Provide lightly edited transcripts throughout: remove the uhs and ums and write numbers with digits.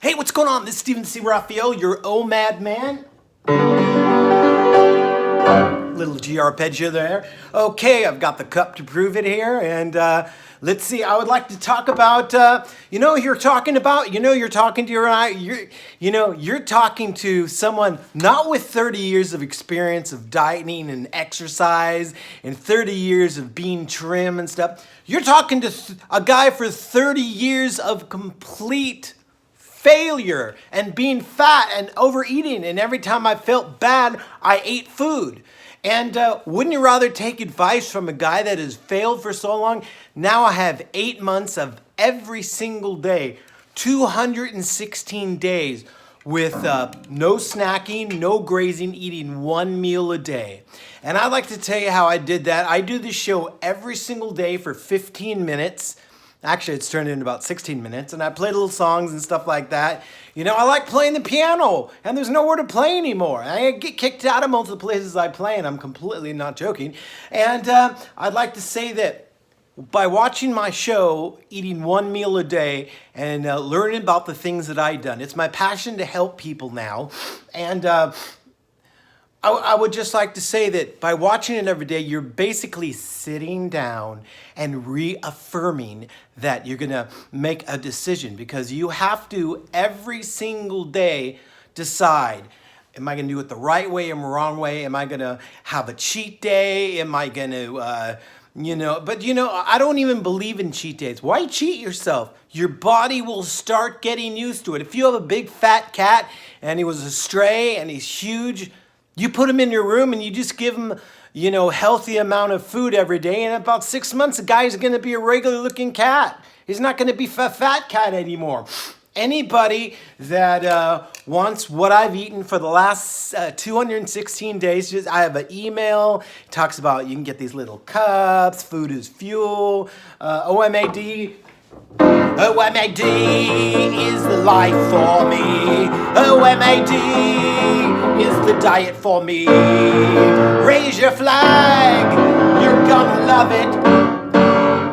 Hey, what's going on? This is Steven C. Raphael, your OMAD man. Little G arpeggio there. Okay, I've got the cup to prove it here, and let's see. I would like to talk about, you're talking to someone not with 30 years of experience of dieting and exercise and 30 years of being trim and stuff. You're talking to a guy for 30 years of complete failure and being fat and overeating, and every time I felt bad, I ate food. And wouldn't you rather take advice from a guy that has failed for so long? Now I have 8 months of every single day, 216 days with no snacking, no grazing, eating one meal a day. And I'd like to tell you how I did that. I do this show every single day for 15 minutes. Actually, it's turned into about 16 minutes, and I play little songs and stuff like that. You know, I like playing the piano, and there's nowhere to play anymore. I get kicked out of most of the places I play, and I'm completely not joking. And I'd like to say that by watching my show, eating one meal a day, and learning about the things that I've done, it's my passion to help people now. And I would just like to say that by watching it every day, you're basically sitting down and reaffirming that you're going to make a decision, because you have to every single day decide, am I going to do it the right way or the wrong way? Am I going to have a cheat day? Am I going to, I don't even believe in cheat days. Why cheat yourself? Your body will start getting used to it. If you have a big fat cat and he was a stray and he's huge, you put him in your room and you just give him, healthy amount of food every day. And in about 6 months, the guy's going to be a regular looking cat. He's not going to be a fat cat anymore. Anybody that wants what I've eaten for the last 216 days, I have an email. It talks about you can get these little cups, food is fuel, OMAD. OMAD is the life for me. OMAD is the diet for me. Raise your flag, you're gonna love it.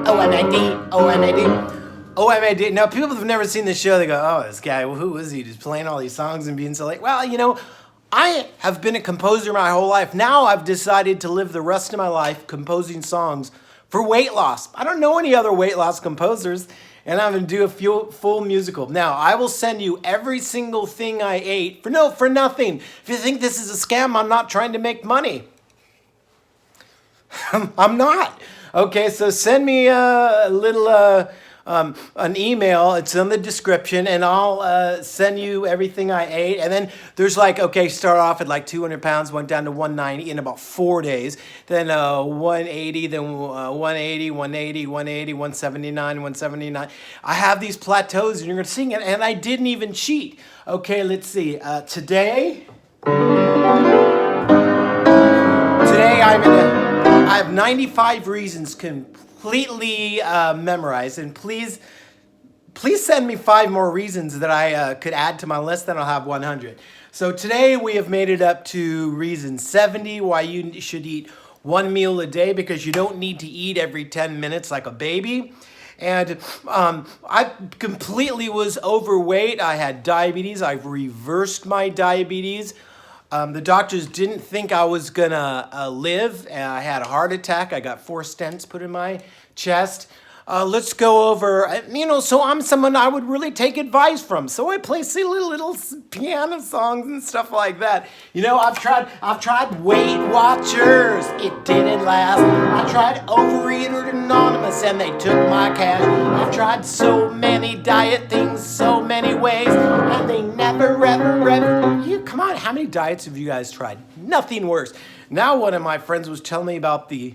OMAD, OMAD, OMAD. Now, people have never seen this show, they go, oh, this guy, well, who is he? Just playing all these songs and being so late. Well, I have been a composer my whole life. Now I've decided to live the rest of my life composing songs for weight loss. I don't know any other weight loss composers, and I'm going to do a full musical. Now, I will send you every single thing I ate for nothing. If you think this is a scam, I'm not trying to make money. I'm not. Okay, so send me a little an email. It's in the description, and I'll send you everything I ate. And then there's start off at 200 pounds, went down to 190 in about 4 days. Then 180, then 180, 180, 180, 179, 179. I have these plateaus, and you're going to see it. And I didn't even cheat. Okay, let's see. Today I have 95 reasons completely memorized, and please send me 5 more reasons that I could add to my list, then I'll have 100. So today we have made it up to reason 70, why you should eat one meal a day, because you don't need to eat every 10 minutes like a baby. And I completely was overweight. I had diabetes. I've reversed my diabetes. The doctors didn't think I was gonna live. I had a heart attack. I got 4 stents put in my chest. Let's go over, so I'm someone I would really take advice from. So I play silly little piano songs and stuff like that. I've tried Weight Watchers. It didn't last. I tried Overeater Anonymous and they took my cash. I've tried so many diet things, so many ways, and they never, ever, come on, how many diets have you guys tried? Nothing worse. Now one of my friends was telling me about the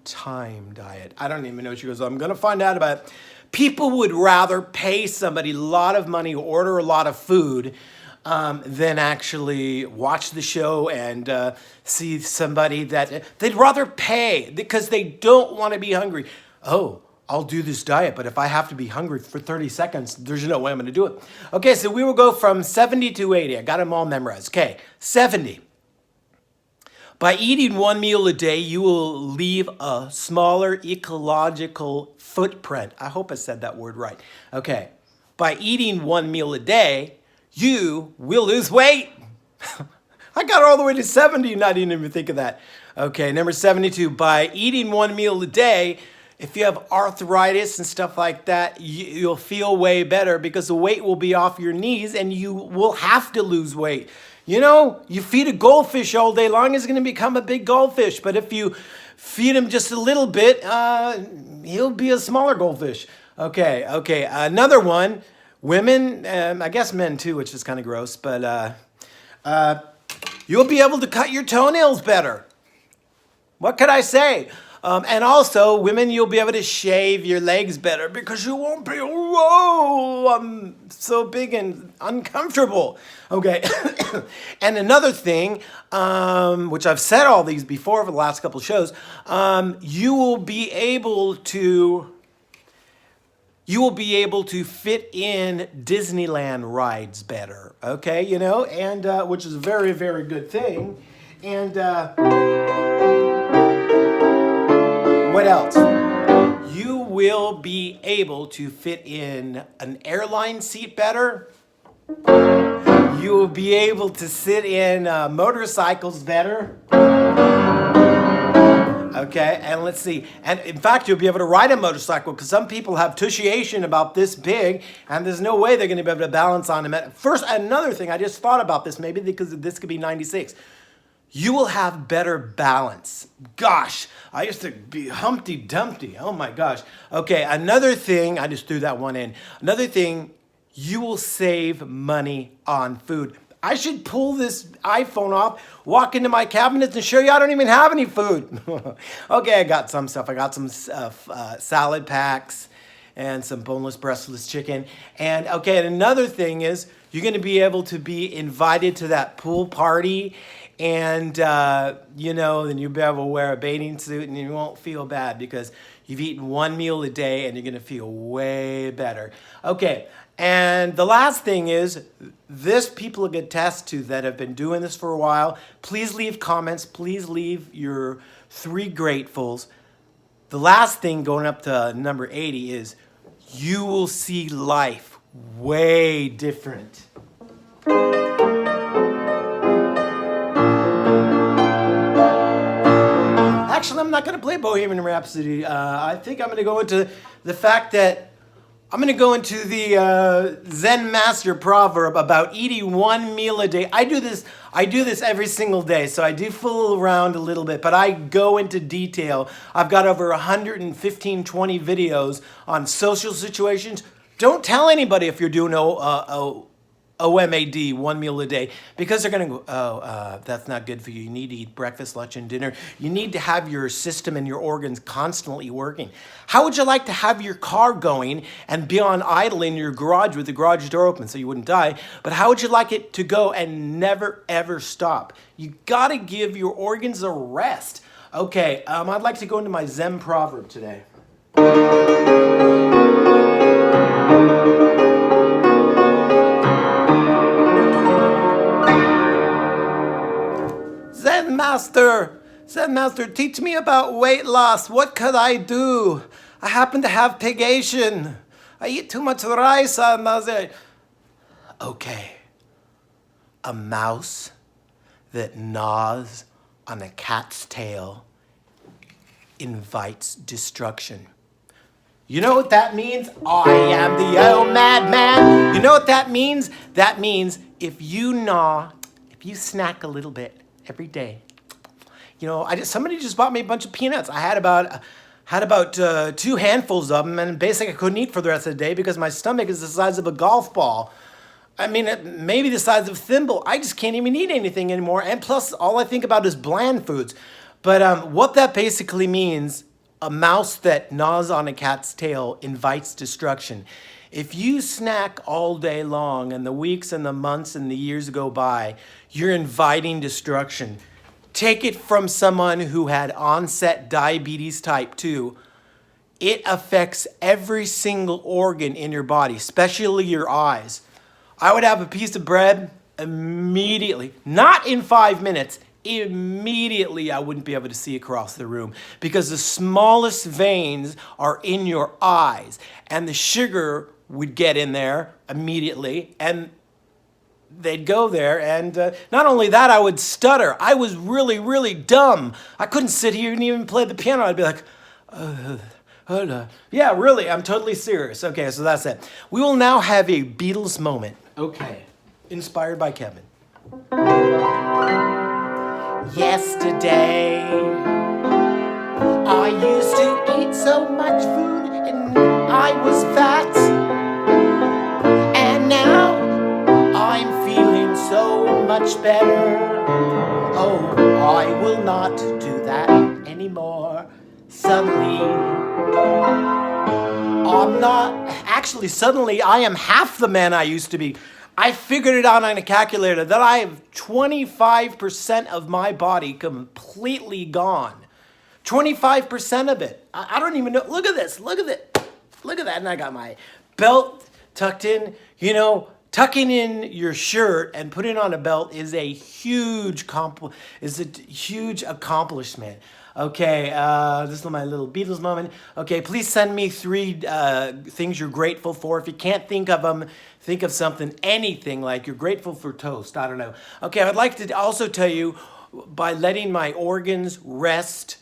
time diet. I don't even know. She goes, I'm going to find out about it. People would rather pay somebody a lot of money, order a lot of food, than actually watch the show and see somebody that they'd rather pay because they don't want to be hungry. Oh, I'll do this diet, but if I have to be hungry for 30 seconds, there's no way I'm going to do it. Okay, so we will go from 70 to 80. I got them all memorized. Okay, 70. By eating one meal a day, you will leave a smaller ecological footprint. I hope I said that word right. Okay. by eating one meal a day, you will lose weight. I got all the way to 70 and I didn't even think of that. Okay, number 72, by eating one meal a day, if you have arthritis and stuff like that, you'll feel way better because the weight will be off your knees and you will have to lose weight. You know, you feed a goldfish all day long, it's going to become a big goldfish. But if you feed him just a little bit, he'll be a smaller goldfish. Okay. Another one, women, I guess men too, which is kind of gross, but you'll be able to cut your toenails better. What could I say? And also, women, you'll be able to shave your legs better because you won't be, whoa, I'm so big and uncomfortable. Okay. And another thing, which I've said all these before for the last couple of shows, you will be able to fit in Disneyland rides better. Okay, you know, and which is a very, very good thing. And what else? You will be able to fit in an airline seat better. You will be able to sit in motorcycles better. Okay, and let's see. And in fact, you'll be able to ride a motorcycle because some people have tushiation about this big, and there's no way they're going to be able to balance on them. First, another thing, I just thought about this, maybe because this could be 96. You will have better balance. Gosh, I used to be Humpty Dumpty. Oh my gosh. Okay, another thing, I just threw that one in. Another thing, you will save money on food. I should pull this iPhone off, walk into my cabinets and show you I don't even have any food. Okay, I got some stuff. I got some salad packs and some boneless, breastless chicken. And okay, and another thing is you're going to be able to be invited to that pool party. And, you know, then you'll be able to wear a bathing suit and you won't feel bad because you've eaten one meal a day and you're going to feel way better. Okay, and the last thing is, this people can attest to that have been doing this for a while. Please leave comments. Please leave your 3 gratefuls. The last thing going up to number 80 is you will see life way different. Actually, I'm not going to play Bohemian Rhapsody. I think I'm going to go into the fact that I'm going to go into the Zen Master proverb about eating one meal a day. I do this every single day, so I do fool around a little bit, but I go into detail. I've got over 115, 20 videos on social situations. Don't tell anybody if you're doing OMAD, one meal a day, because they're going to go, that's not good for you. You need to eat breakfast, lunch, and dinner. You need to have your system and your organs constantly working. How would you like to have your car going and be on idle in your garage with the garage door open so you wouldn't die? But how would you like it to go and never, ever stop? You got to give your organs a rest. Okay, I'd like to go into my Zen proverb today. Zen Master, teach me about weight loss. What could I do? I happen to have pigation. I eat too much rice. Okay. A mouse that gnaws on a cat's tail invites destruction. You know what that means? I am the OMAD man. You know what that means? That means if you snack a little bit every day. You know, somebody just bought me a bunch of peanuts. I had about 2 handfuls of them, and basically I couldn't eat for the rest of the day because my stomach is the size of a golf ball. I mean, maybe the size of a thimble. I just can't even eat anything anymore. And plus, all I think about is bland foods. But what that basically means, a mouse that gnaws on a cat's tail invites destruction. If you snack all day long and the weeks and the months and the years go by, you're inviting destruction. Take it from someone who had onset diabetes type 2. It affects every single organ in your body, especially your eyes. I would have a piece of bread immediately, not in 5 minutes, immediately I wouldn't be able to see across the room because the smallest veins are in your eyes and the sugar would get in there immediately, and they'd go there, and not only that, I would stutter. I was really, really dumb. I couldn't sit here and even play the piano. I'd be like, yeah, really, I'm totally serious. Okay, so that's it. We will now have a Beatles moment. Okay, inspired by Kevin. Yesterday, I used to eat so much food and I was fat. And now I'm feeling so much better. Oh, I will not do that anymore. Suddenly, suddenly I am half the man I used to be. I figured it out on a calculator that I have 25% of my body completely gone. 25% of it. I don't even know. Look at this. Look at it. Look at that. And I got my belt tucked in. You know, tucking in your shirt and putting on a belt is a huge accomplishment. Okay, this is my little Beatles moment. Okay, please send me 3 things you're grateful for. If you can't think of them, think of something, anything, like you're grateful for toast. I don't know. Okay, I'd like to also tell you, by letting my organs rest,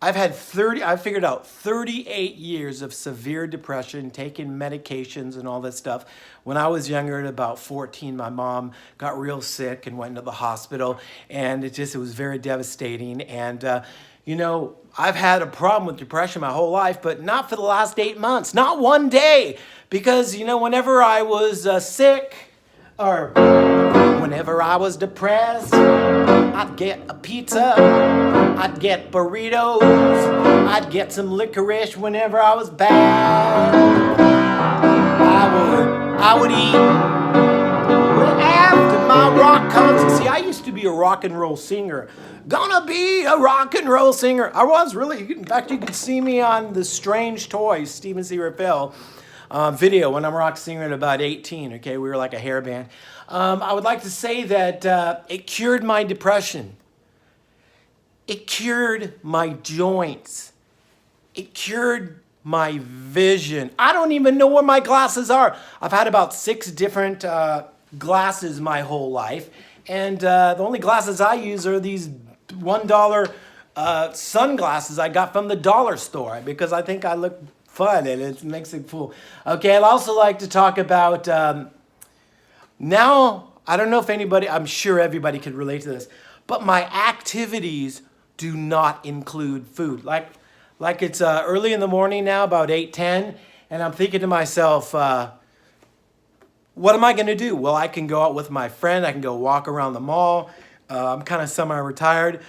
I've figured out 38 years of severe depression, taking medications and all that stuff. When I was younger, at about 14, my mom got real sick and went into the hospital, and it was very devastating. And, you know, I've had a problem with depression my whole life, but not for the last 8 months, not one day. Because, you know, whenever I was sick, or whenever I was depressed, I'd get a pizza, I'd get burritos, I'd get some licorice whenever I was bad. I would eat. Well, after my rock concert, see, I used to be a rock and roll singer. Gonna be a rock and roll singer. I was really, in fact, you could see me on the Strange Toys, Stephen C. Raphael video when I'm a rock singer at about 18, okay? We were like a hair band. I would like to say that it cured my depression. It cured my joints. It cured my vision. I don't even know where my glasses are. I've had about 6 different glasses my whole life. And the only glasses I use are these $1 sunglasses I got from the dollar store because I think I look fun and it makes it cool. Okay, I'd also like to talk about now, I don't know if anybody, I'm sure everybody could relate to this, but my activities do not include food. Like it's early in the morning now, about 8:10, and I'm thinking to myself, what am I going to do? Well, I can go out with my friend. I can go walk around the mall. I'm kind of semi-retired.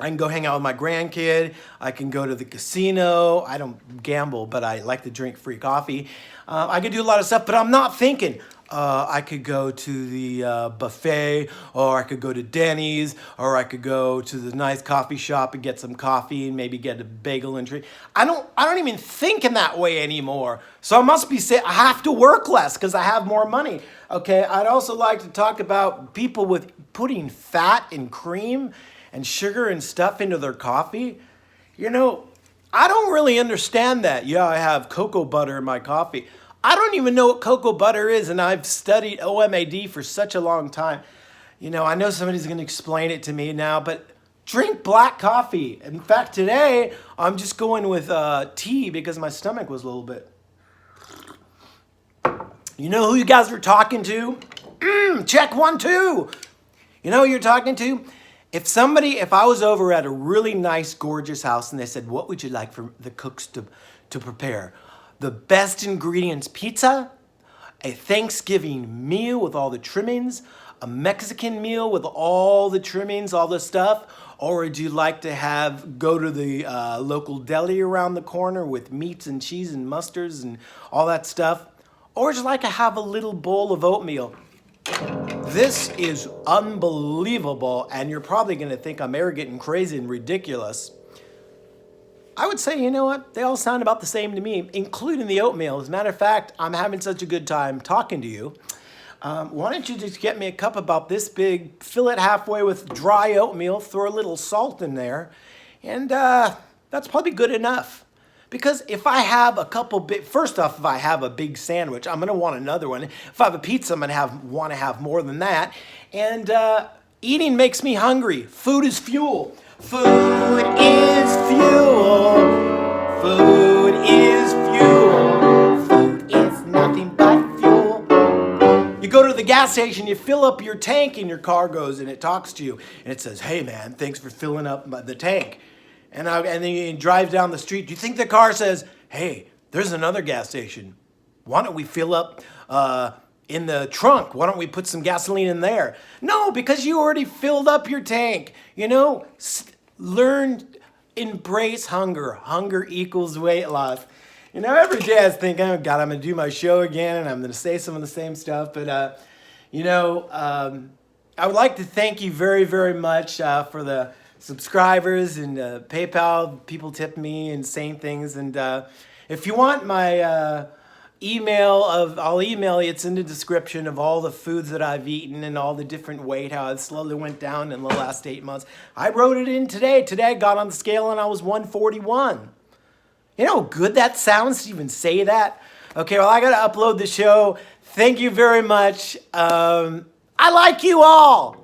I can go hang out with my grandkid. I can go to the casino. I don't gamble, but I like to drink free coffee. I can do a lot of stuff, but I'm not thinking. I could go to the buffet, or I could go to Denny's, or I could go to the nice coffee shop and get some coffee and maybe get a bagel and treat. I don't even think in that way anymore. So I must be saying I have to work less because I have more money. Okay, I'd also like to talk about people with putting fat and cream and sugar and stuff into their coffee. You know, I don't really understand that. Yeah, I have cocoa butter in my coffee. I don't even know what cocoa butter is, and I've studied OMAD for such a long time. You know, I know somebody's going to explain it to me now, but drink black coffee. In fact, today, I'm just going with tea because my stomach was a little bit. You know who you guys are talking to? Check 1, 2. You know who you're talking to? If I was over at a really nice, gorgeous house and they said, what would you like for the cooks to prepare? The best ingredients pizza, a Thanksgiving meal with all the trimmings, a Mexican meal with all the trimmings, all the stuff, or would you like to go to the local deli around the corner with meats and cheese and mustards and all that stuff? Or would you like to have a little bowl of oatmeal? This is unbelievable, and you're probably going to think I'm arrogant and crazy and ridiculous. I would say, you know what? They all sound about the same to me, including the oatmeal. As a matter of fact, I'm having such a good time talking to you. Why don't you just get me a cup about this big, fill it halfway with dry oatmeal, throw a little salt in there, and that's probably good enough. Because if I have a couple first off, if I have a big sandwich, I'm gonna want another one. If I have a pizza, I'm gonna want to have more than that. And eating makes me hungry. Food is fuel. Food is fuel. Food is fuel. Food is nothing but fuel. You go to the gas station, you fill up your tank, and your car goes and it talks to you. And it says, hey man, thanks for filling up the tank. And then you drive down the street. Do you think the car says, hey, there's another gas station. Why don't we fill up in the trunk? Why don't we put some gasoline in there? No, because you already filled up your tank. You know, embrace hunger. Hunger equals weight loss. You know, every day I was thinking, oh God, I'm going to do my show again and I'm going to say some of the same stuff. But, I would like to thank you very, very much for the subscribers and PayPal. People tip me and saying things. And if you want my I'll email you. It's in the description of all the foods that I've eaten and all the different weight, how it slowly went down in the last 8 months. I wrote it in today. Today I got on the scale and I was 141. You know how good that sounds to even say that? Okay, well, I got to upload the show. Thank you very much. I like you all.